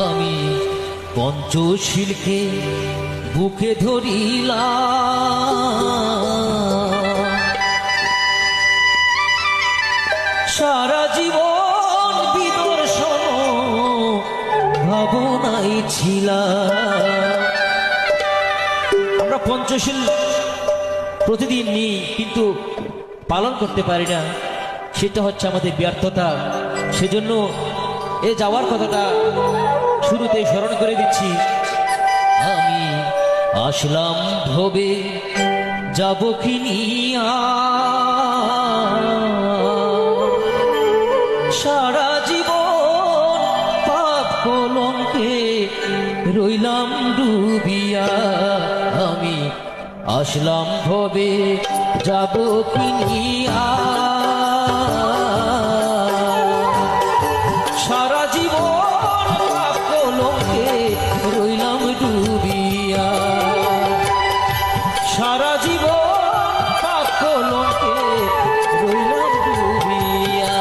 আমি পঞ্চশীলকে বুকে ধরিলাম, সারা জীবন বিদর্শন ভাবনাই ছিলাম। আমরা পঞ্চশীল প্রতিদিন নিই কিন্তু পালন করতে পারি না, সেটা হচ্ছে আমাদের ব্যর্থতা। সেজন্য এ যাওয়ার কথাটা শুরুতে স্মরণ করে দিচ্ছি। আমি আসলাম ভবে যাব কি নিয়া, সারা জীবন পাপ কলঙ্কে রইলাম ডুবিয়া। আমি আসলাম ভবে যাব কি নিয়া, সারা জীবন পাপ কলঙ্কে রইলাম ডুবিয়া, সারা জীবন পাপ কলঙ্কে রইলাম ডুবিয়া।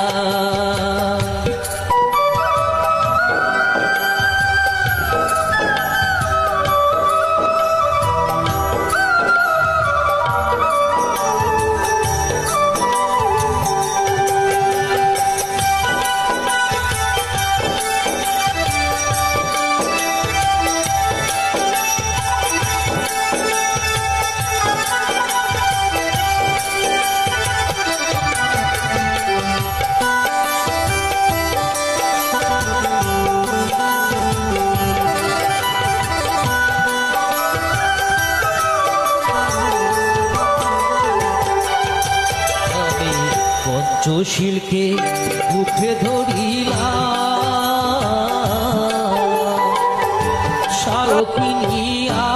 পঞ্চশীলকে বুকে ধরিলাম, সারথি নিয়া